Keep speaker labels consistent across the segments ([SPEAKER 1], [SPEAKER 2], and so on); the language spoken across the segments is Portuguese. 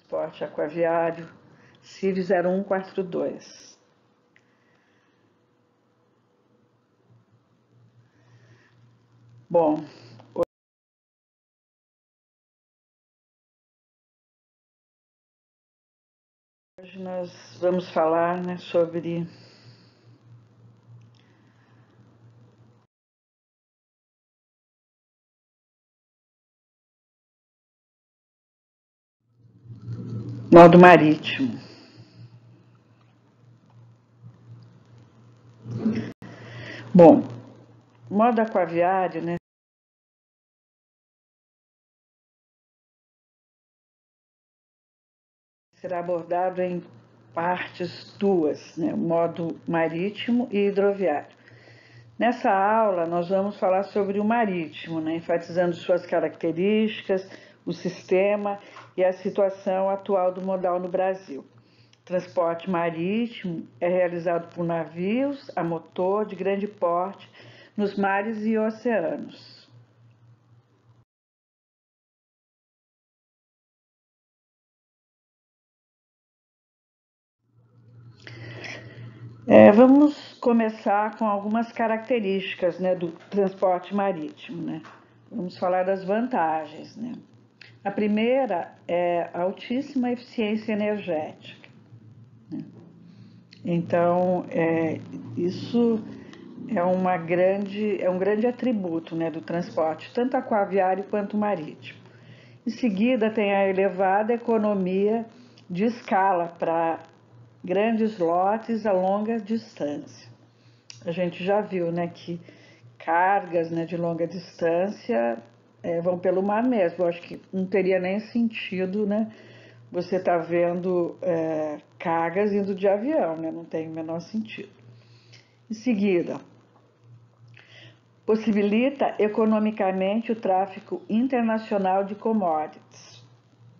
[SPEAKER 1] transporte aquaviário, CIV 0142. Bom, hoje nós vamos falar, né, sobre modo marítimo. Bom, modo aquaviário, né, será abordado em partes duas, né, modo marítimo e hidroviário. Nessa aula, nós vamos falar sobre o marítimo, né, enfatizando suas características, o sistema e a situação atual do modal no Brasil. O transporte marítimo é realizado por navios a motor de grande porte nos mares e oceanos. Vamos começar com algumas características, né, do transporte marítimo, né? Vamos falar das vantagens, né? A primeira é a altíssima eficiência energética, né? Então, isso é um grande atributo, né, do transporte, tanto aquaviário quanto marítimo. Em seguida, tem a elevada economia de escala para grandes lotes a longa distância. A gente já viu, né, que cargas, né, de longa distância vão pelo mar mesmo. Eu acho que não teria nem sentido, né, você tá vendo cargas indo de avião, né, não tem o menor sentido. Em seguida, possibilita economicamente o tráfego internacional de commodities.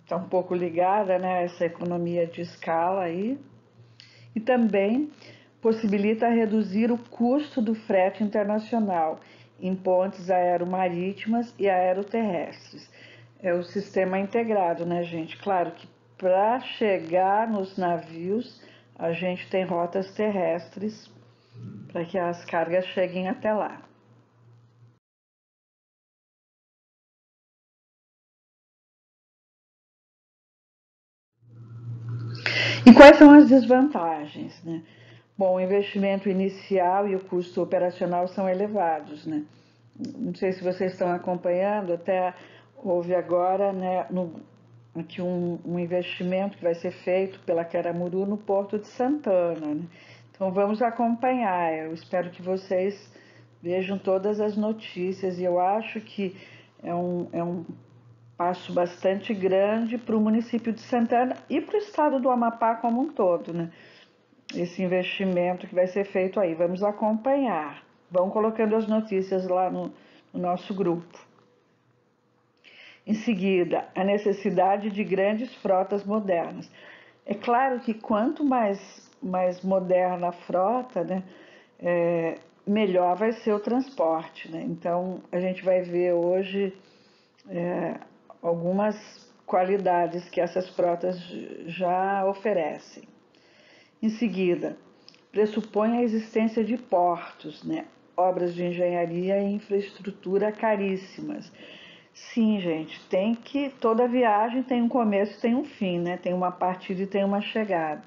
[SPEAKER 1] Está um pouco ligada, né, a essa economia de escala aí. E também possibilita reduzir o custo do frete internacional em pontes aeromarítimas e aeroterrestres. É o sistema integrado, né, gente? Claro que para chegar nos navios, a gente tem rotas terrestres para que as cargas cheguem até lá. E quais são as desvantagens, né? Bom, o investimento inicial e o custo operacional são elevados, né? Não sei se vocês estão acompanhando, até houve agora, né, aqui um investimento que vai ser feito pela Caramuru no Porto de Santana, né? Então vamos acompanhar, eu espero que vocês vejam todas as notícias e eu acho que é um passo bastante grande para o município de Santana e para o estado do Amapá como um todo, né? Esse investimento que vai ser feito aí. Vamos acompanhar. Vão colocando as notícias lá no nosso grupo. Em seguida, a necessidade de grandes frotas modernas. É claro que quanto mais moderna a frota, né, melhor vai ser o transporte, né? Então, a gente vai ver hoje algumas qualidades que essas frotas já oferecem. Em seguida, pressupõe a existência de portos, né? Obras de engenharia e infraestrutura caríssimas. Sim, gente, toda viagem tem um começo e tem um fim, né? Tem uma partida e tem uma chegada.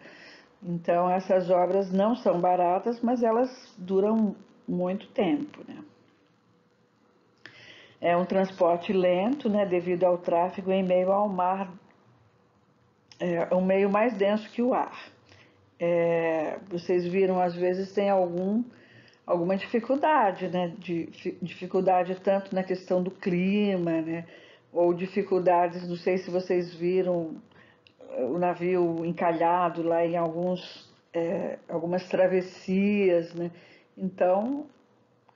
[SPEAKER 1] Então, essas obras não são baratas, mas elas duram muito tempo, né? É um transporte lento, né? Devido ao tráfego em meio ao mar, é um meio mais denso que o ar. Vocês viram, às vezes tem alguma dificuldade, né? Dificuldade tanto na questão do clima, né? Ou dificuldades, não sei se vocês viram o navio encalhado lá em algumas travessias, né? Então,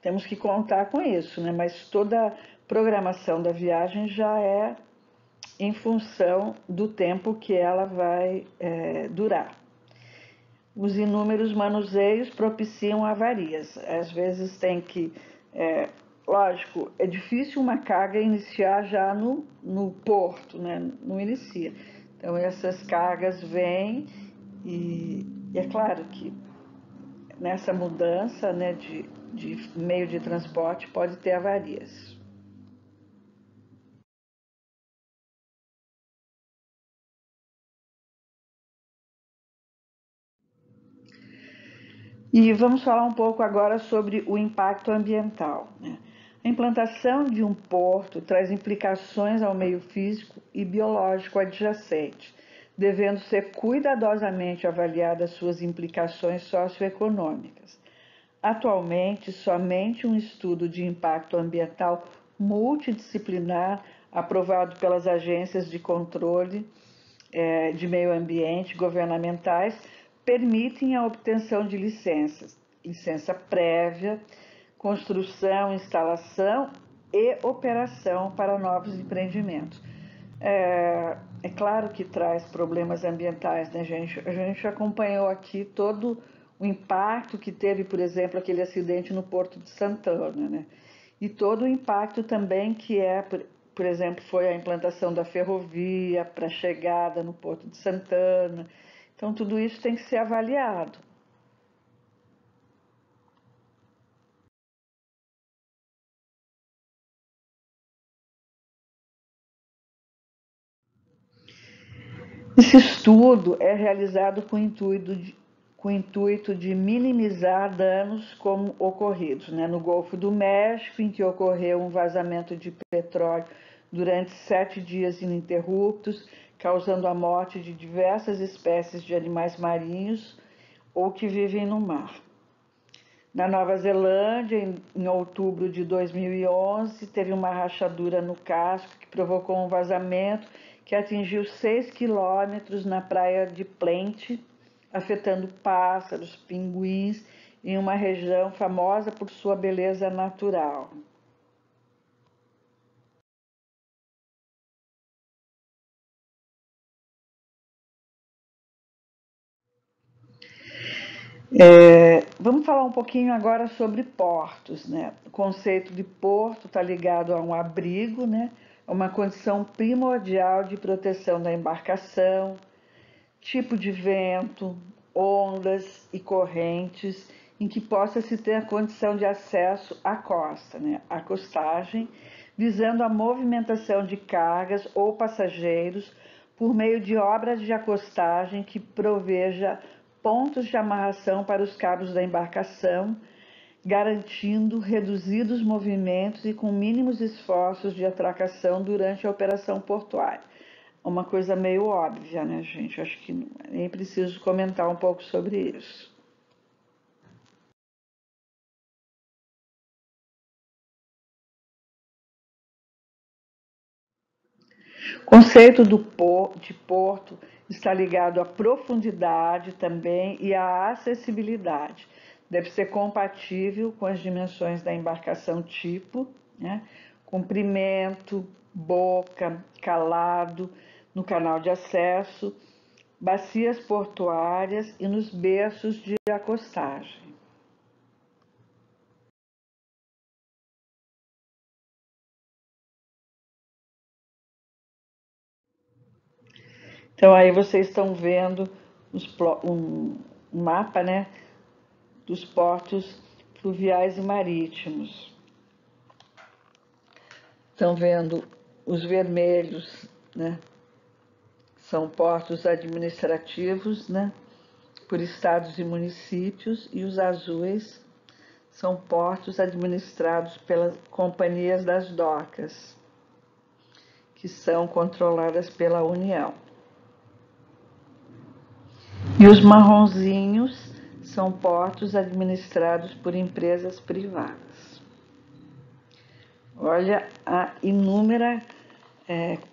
[SPEAKER 1] temos que contar com isso, né? Mas toda a programação da viagem já é em função do tempo que ela vai durar. Os inúmeros manuseios propiciam avarias. Às vezes tem que... lógico, é difícil uma carga iniciar já no porto, né? Não inicia. Então essas cargas vêm e é claro que nessa mudança, né, de meio de transporte pode ter avarias. E vamos falar um pouco agora sobre o impacto ambiental, né? A implantação de um porto traz implicações ao meio físico e biológico adjacente, devendo ser cuidadosamente avaliadas suas implicações socioeconômicas. Atualmente, somente um estudo de impacto ambiental multidisciplinar, aprovado pelas agências de controle de meio ambiente governamentais, permitem a obtenção de licenças, licença prévia, construção, instalação e operação para novos empreendimentos. É claro que traz problemas ambientais, né, gente? A gente acompanhou aqui todo o impacto que teve, por exemplo, aquele acidente no Porto de Santana, né? E todo o impacto também que por exemplo, foi a implantação da ferrovia para a chegada no Porto de Santana. Então, tudo isso tem que ser avaliado. Esse estudo é realizado com o intuito de minimizar danos como ocorridos, né? No Golfo do México, em que ocorreu um vazamento de petróleo durante 7 dias ininterruptos, causando a morte de diversas espécies de animais marinhos ou que vivem no mar. Na Nova Zelândia, em outubro de 2011, teve uma rachadura no casco que provocou um vazamento que atingiu 6 quilômetros na praia de Plenty, afetando pássaros, pinguins, em uma região famosa por sua beleza natural. Vamos falar um pouquinho agora sobre portos, né? O conceito de porto está ligado a um abrigo, né? A uma condição primordial de proteção da embarcação, tipo de vento, ondas e correntes em que possa se ter a condição de acesso à costa, né? À costagem, visando a movimentação de cargas ou passageiros por meio de obras de acostagem que proveja pontos de amarração para os cabos da embarcação, garantindo reduzidos movimentos e com mínimos esforços de atracação durante a operação portuária. Uma coisa meio óbvia, né, gente? Acho que nem preciso comentar um pouco sobre isso. O conceito de porto está ligado à profundidade também e à acessibilidade. Deve ser compatível com as dimensões da embarcação tipo, né? Comprimento, boca, calado, no canal de acesso, bacias portuárias e nos berços de acostagem. Então aí vocês estão vendo um mapa, né, dos portos fluviais e marítimos. Estão vendo os vermelhos, né, são portos administrativos, né, por estados e municípios, e os azuis são portos administrados pelas companhias das docas, que são controladas pela União. E os marronzinhos são portos administrados por empresas privadas. Olha a inúmera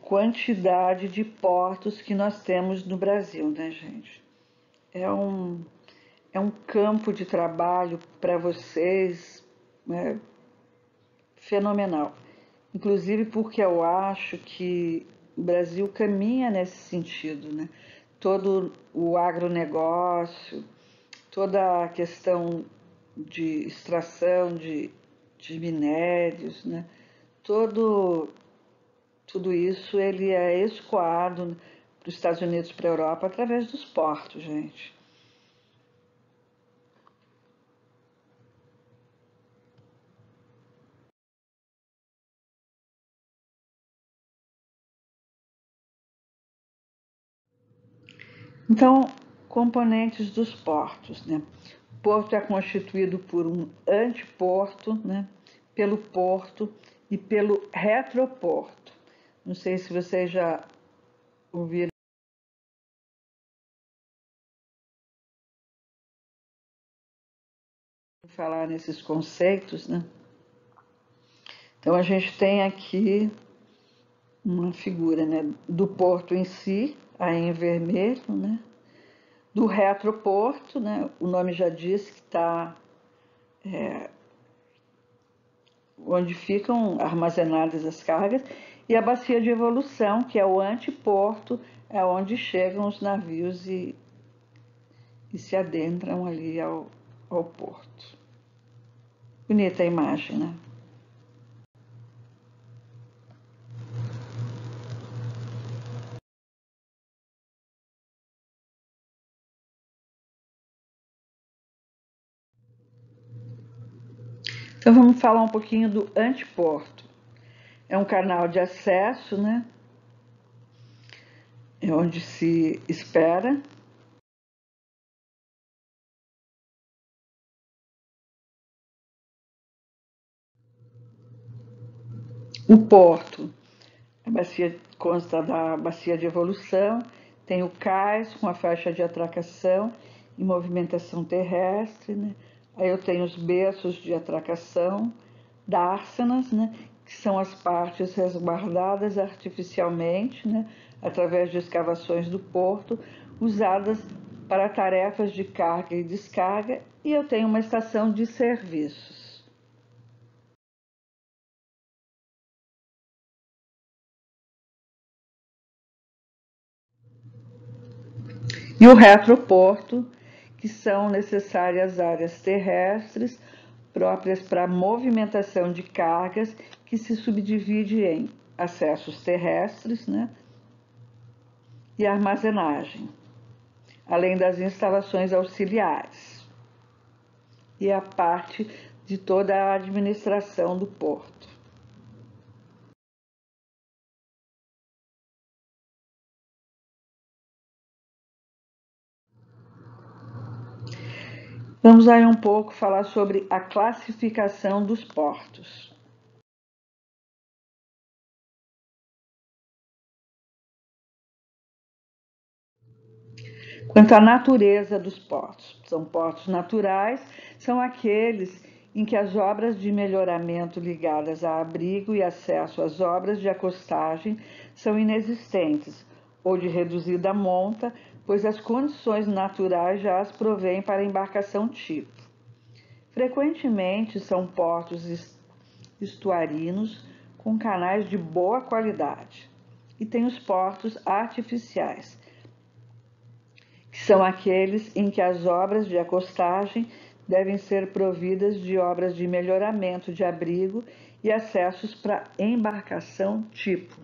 [SPEAKER 1] quantidade de portos que nós temos no Brasil, né, gente? É um, é um campo de trabalho para vocês, né, fenomenal. Inclusive porque eu acho que o Brasil caminha nesse sentido, né? Todo o agronegócio, toda a questão de extração de minérios, né? Todo, tudo isso ele é escoado os Estados Unidos para a Europa através dos portos, gente. Então, componentes dos portos, né? O porto é constituído por um anteporto, né? Pelo porto e pelo retroporto. Não sei se vocês já ouviram falar nesses conceitos, né? Então a gente tem aqui uma figura, né, do porto em si, aí em vermelho, né? Do retroporto, né? O nome já diz que está onde ficam armazenadas as cargas, e a bacia de evolução, que é o anteporto, é onde chegam os navios e se adentram ali ao porto. Bonita a imagem, né? Então vamos falar um pouquinho do anteporto. É um canal de acesso, né? É onde se espera. O porto, a bacia consta da bacia de evolução, tem o cais com a faixa de atracação e movimentação terrestre, né? Aí eu tenho os berços de atracação, dársenas, né? Que são as partes resguardadas artificialmente, né? Através de escavações do porto, usadas para tarefas de carga e descarga, e eu tenho uma estação de serviços. E o retroporto, que são necessárias áreas terrestres próprias para a movimentação de cargas, que se subdivide em acessos terrestres, né, e armazenagem, além das instalações auxiliares e a parte de toda a administração do porto. Vamos aí um pouco falar sobre a classificação dos portos. Quanto à natureza dos portos, são portos naturais, são aqueles em que as obras de melhoramento ligadas a abrigo e acesso às obras de acostagem são inexistentes ou de reduzida monta, pois as condições naturais já as provêm para a embarcação tipo. Frequentemente são portos estuarinos com canais de boa qualidade. E tem os portos artificiais, que são aqueles em que as obras de acostagem devem ser providas de obras de melhoramento de abrigo e acessos para embarcação tipo.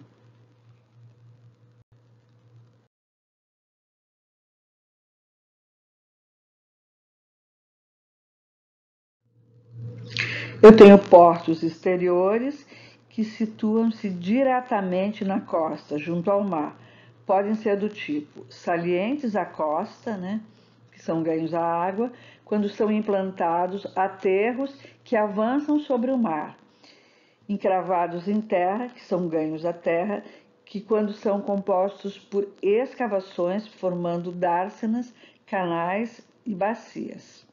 [SPEAKER 1] Eu tenho portos exteriores que situam-se diretamente na costa, junto ao mar. Podem ser do tipo salientes à costa, né, que são ganhos à água, quando são implantados aterros que avançam sobre o mar. Encravados em terra, que são ganhos à terra, que quando são compostos por escavações, formando dársenas, canais e bacias.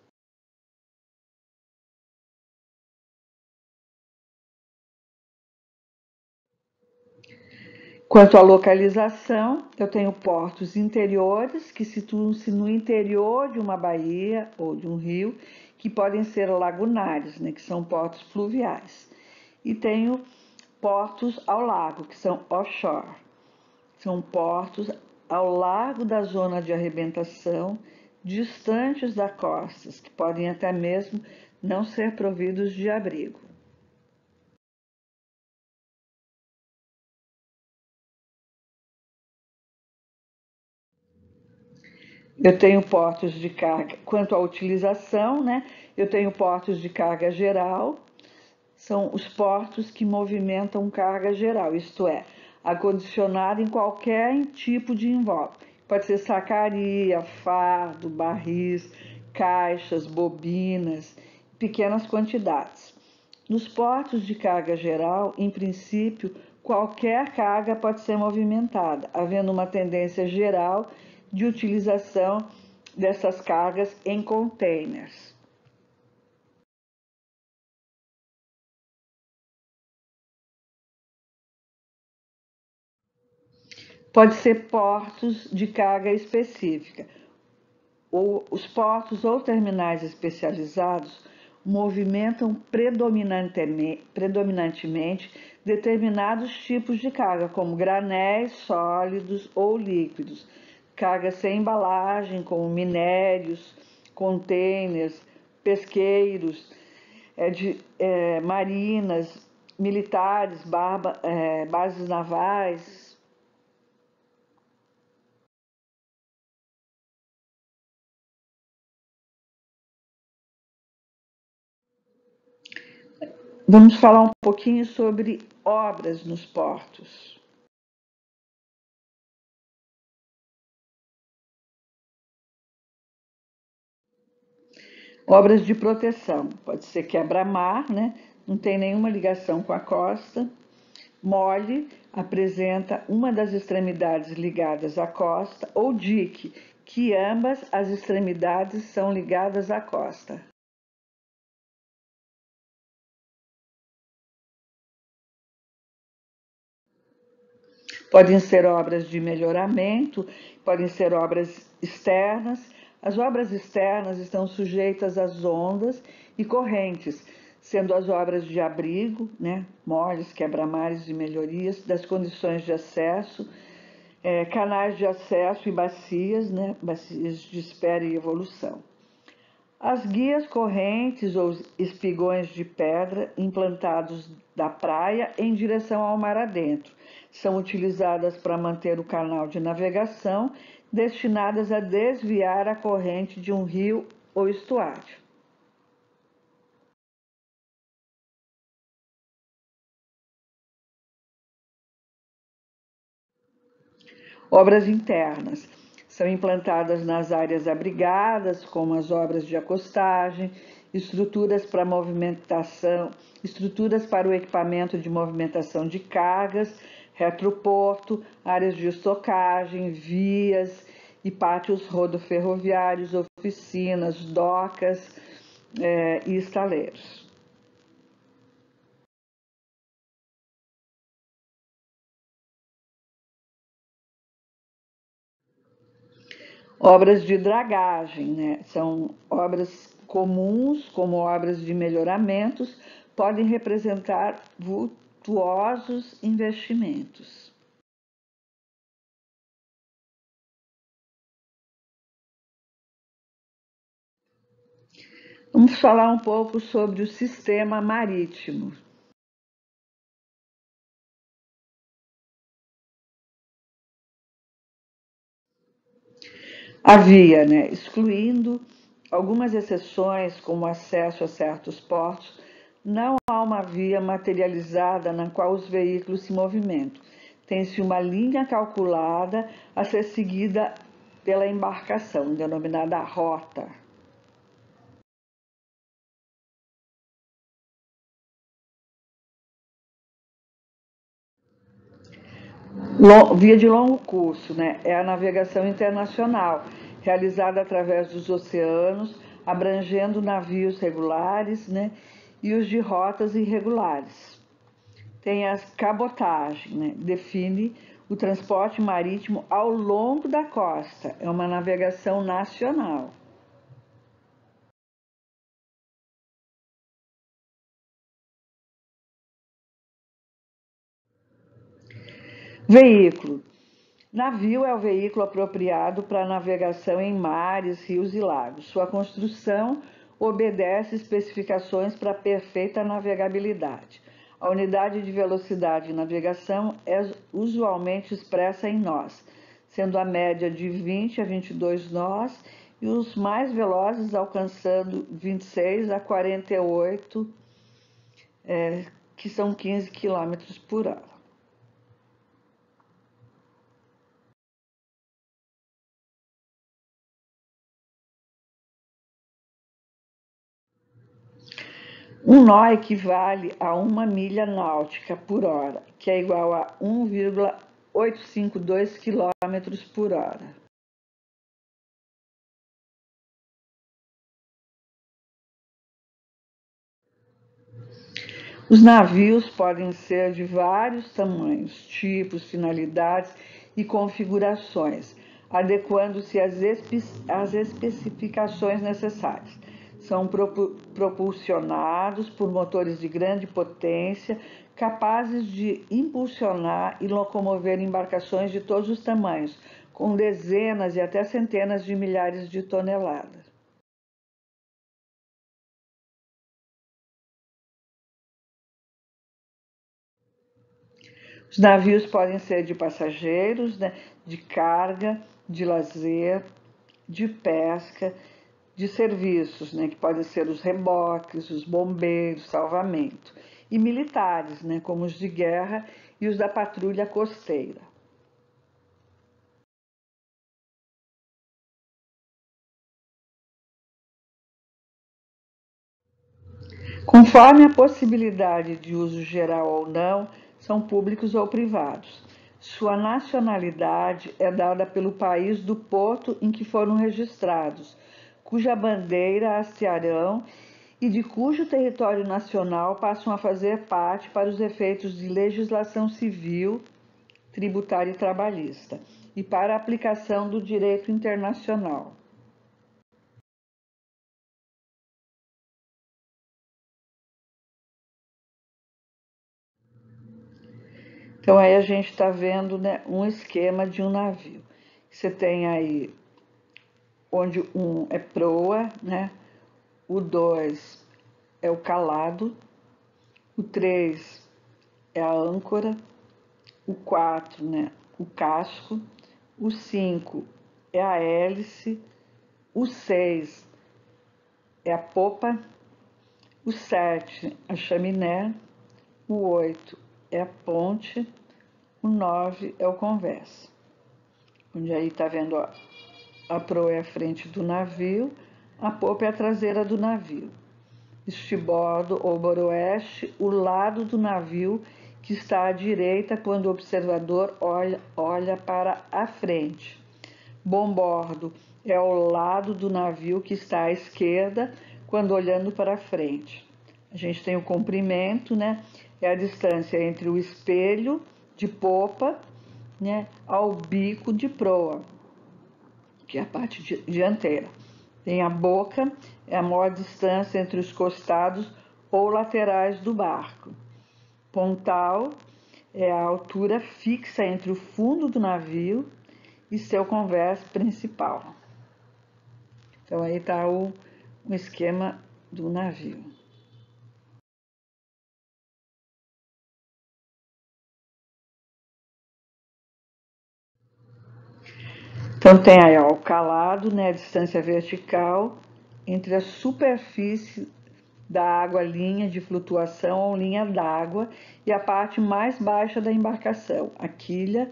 [SPEAKER 1] Quanto à localização, eu tenho portos interiores que situam-se no interior de uma baía ou de um rio, que podem ser lagunares, né, que são portos fluviais. E tenho portos ao lago, que são offshore. São portos ao largo da zona de arrebentação, distantes das costas, que podem até mesmo não ser providos de abrigo. Eu tenho portos de carga, quanto à utilização, né? Eu tenho portos de carga geral, são os portos que movimentam carga geral, isto é, acondicionado em qualquer tipo de invólucro. Pode ser sacaria, fardo, barris, caixas, bobinas, pequenas quantidades. Nos portos de carga geral, em princípio, qualquer carga pode ser movimentada, havendo uma tendência geral de utilização dessas cargas em containers. Pode ser portos de carga específica. Os portos ou terminais especializados movimentam predominantemente determinados tipos de carga, como granéis sólidos ou líquidos, cargas sem embalagem, como minérios, contêineres, pesqueiros, marinas, militares, bases navais. Vamos falar um pouquinho sobre obras nos portos. Obras de proteção, pode ser quebra-mar, né? Não tem nenhuma ligação com a costa. Mole apresenta uma das extremidades ligadas à costa, ou dique, que ambas as extremidades são ligadas à costa. Podem ser obras de melhoramento, podem ser obras externas. As obras externas estão sujeitas às ondas e correntes, sendo as obras de abrigo, né, moles, quebra-mares e melhorias das condições de acesso, canais de acesso e bacias, né, bacias de espera e evolução. As guias correntes ou espigões de pedra implantados da praia em direção ao mar adentro são utilizadas para manter o canal de navegação, destinadas a desviar a corrente de um rio ou estuário. Obras internas são implantadas nas áreas abrigadas, como as obras de acostagem, estruturas para movimentação, estruturas para o equipamento de movimentação de cargas, retroporto, áreas de estocagem, vias e pátios rodoferroviários, oficinas, docas e estaleiros. Obras de dragagem, né? São obras comuns, como obras de melhoramentos, podem representar vultuosos investimentos. Vamos falar um pouco sobre o sistema marítimo. Havia, né, excluindo algumas exceções, como acesso a certos portos, não há uma via materializada na qual os veículos se movimentam. Tem-se uma linha calculada a ser seguida pela embarcação, denominada rota. Via de longo curso, né? É a navegação internacional, realizada através dos oceanos, abrangendo navios regulares, né? E os de rotas irregulares. Tem a cabotagem, né? Define o transporte marítimo ao longo da costa, é uma navegação nacional. Veículo. Navio é o veículo apropriado para navegação em mares, rios e lagos. Sua construção obedece especificações para perfeita navegabilidade. A unidade de velocidade de navegação é usualmente expressa em nós, sendo a média de 20 a 22 nós, e os mais velozes alcançando 26 a 48, que são 15 km por hora. Um nó equivale a 1 milha náutica por hora, que é igual a 1,852 km por hora. Os navios podem ser de vários tamanhos, tipos, finalidades e configurações, adequando-se às especificações necessárias. São propulsionados por motores de grande potência, capazes de impulsionar e locomover embarcações de todos os tamanhos, com dezenas e até centenas de milhares de toneladas. Os navios podem ser de passageiros, né, de carga, de lazer, de pesca, de serviços, né, que podem ser os reboques, os bombeiros, salvamento, e militares, né, como os de guerra e os da patrulha costeira. Conforme a possibilidade de uso geral ou não, são públicos ou privados. Sua nacionalidade é dada pelo país do porto em que foram registrados, cuja bandeira hastearão e de cujo território nacional passam a fazer parte para os efeitos de legislação civil, tributária e trabalhista, e para a aplicação do direito internacional. Então aí a gente está vendo, né, um esquema de um navio. Você tem aí onde um é proa, né? O 2 é o calado, o 3 é a âncora, o 4, né, o casco, o 5 é a hélice, o 6 é a popa, o 7 a chaminé, o 8 é a ponte, o 9 é o convés. Onde aí está vendo, ó, a proa é a frente do navio, a popa é a traseira do navio. Estribordo ou boroeste, o lado do navio que está à direita quando o observador olha para a frente. Bombordo é o lado do navio que está à esquerda quando olhando para a frente. A gente tem o comprimento, né? É a distância entre o espelho de popa, né, ao bico de proa, que é a parte dianteira. Tem a boca, é a maior distância entre os costados ou laterais do barco. Pontal é a altura fixa entre o fundo do navio e seu convés principal. Então aí está o esquema do navio. Então tem aí, ó, o calado, né, a distância vertical entre a superfície da água, linha de flutuação ou linha d'água, e a parte mais baixa da embarcação, a quilha,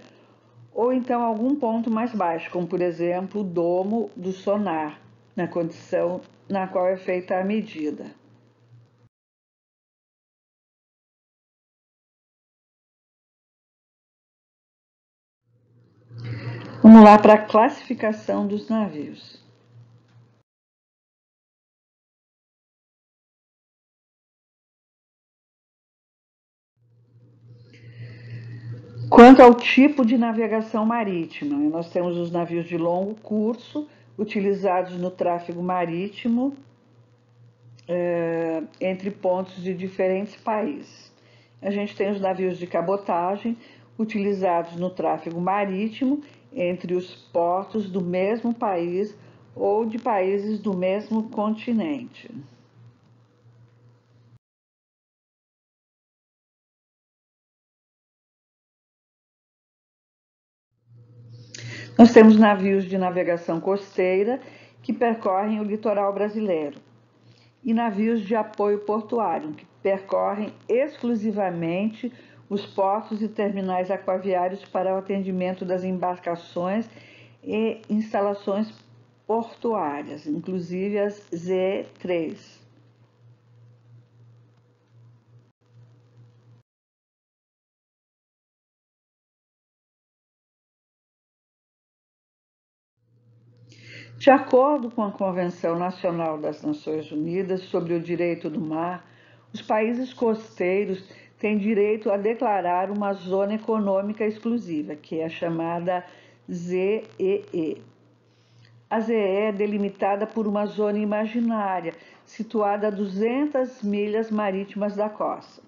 [SPEAKER 1] ou então algum ponto mais baixo, como por exemplo o domo do sonar, na condição na qual é feita a medida. Vamos lá para a classificação dos navios. Quanto ao tipo de navegação marítima, nós temos os navios de longo curso, utilizados no tráfego marítimo entre pontos de diferentes países. A gente tem os navios de cabotagem, utilizados no tráfego marítimo entre os portos do mesmo país ou de países do mesmo continente. Nós temos navios de navegação costeira que percorrem o litoral brasileiro e navios de apoio portuário que percorrem exclusivamente os portos e terminais aquaviários para o atendimento das embarcações e instalações portuárias, inclusive as ZE3. De acordo com a Convenção Nacional das Nações Unidas sobre o Direito do Mar, os países costeiros têm direito a declarar uma zona econômica exclusiva, que é a chamada ZEE. A ZEE é delimitada por uma zona imaginária, situada a 200 milhas marítimas da costa.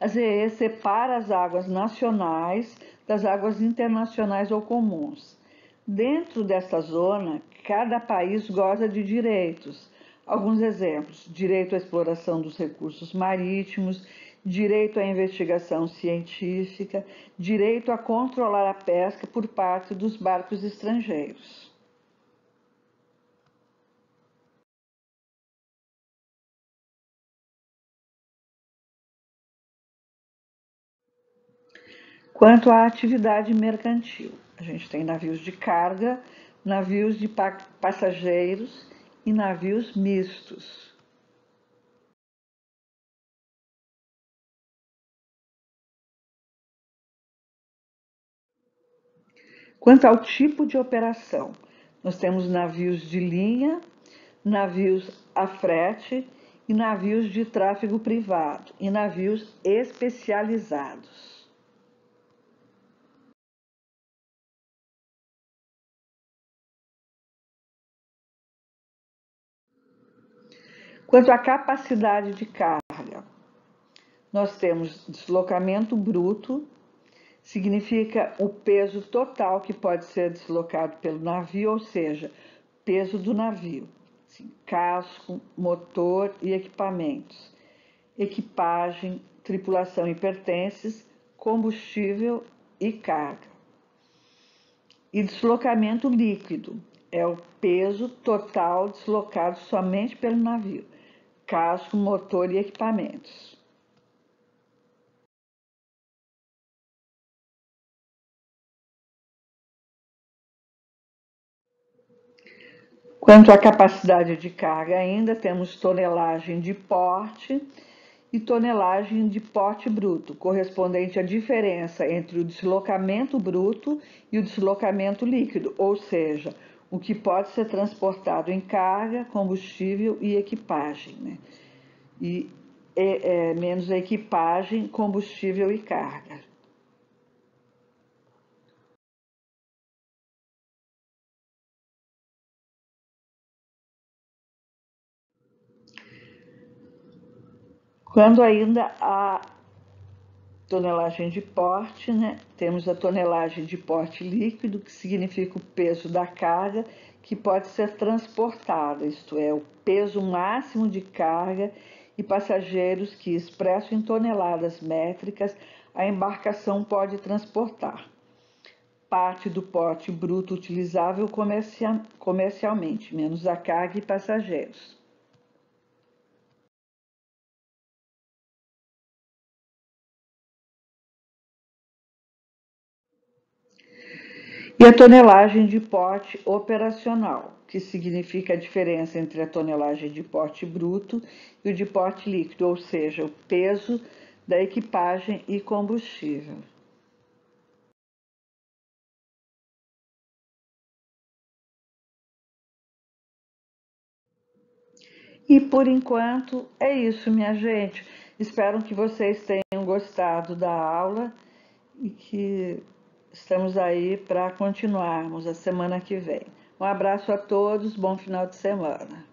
[SPEAKER 1] A ZEE separa as águas nacionais das águas internacionais ou comuns. Dentro desta zona, cada país goza de direitos. Alguns exemplos: direito à exploração dos recursos marítimos, direito à investigação científica, direito a controlar a pesca por parte dos barcos estrangeiros. Quanto à atividade mercantil, a gente tem navios de carga, navios de passageiros e navios mistos. Quanto ao tipo de operação, nós temos navios de linha, navios a frete e navios de tráfego privado e navios especializados. Quanto à capacidade de carga, nós temos deslocamento bruto, significa o peso total que pode ser deslocado pelo navio, ou seja, peso do navio, assim, casco, motor e equipamentos, equipagem, tripulação e pertences, combustível e carga. E deslocamento líquido é o peso total deslocado somente pelo navio, casco, motor e equipamentos. Quanto à capacidade de carga, ainda temos tonelagem de porte e tonelagem de porte bruto, correspondente à diferença entre o deslocamento bruto e o deslocamento líquido, ou seja, o que pode ser transportado em carga, combustível e equipagem, né? E menos a equipagem, combustível e carga. Quando ainda a tonelagem de porte, né? Temos a tonelagem de porte líquido, que significa o peso da carga que pode ser transportada, isto é, o peso máximo de carga e passageiros que, expresso em toneladas métricas, a embarcação pode transportar. Parte do porte bruto utilizável comercialmente, menos a carga e passageiros. E a tonelagem de porte operacional, que significa a diferença entre a tonelagem de porte bruto e o de porte líquido, ou seja, o peso da equipagem e combustível. E por enquanto é isso, minha gente. Espero que vocês tenham gostado da aula e que estamos aí para continuarmos a semana que vem. Um abraço a todos, bom final de semana.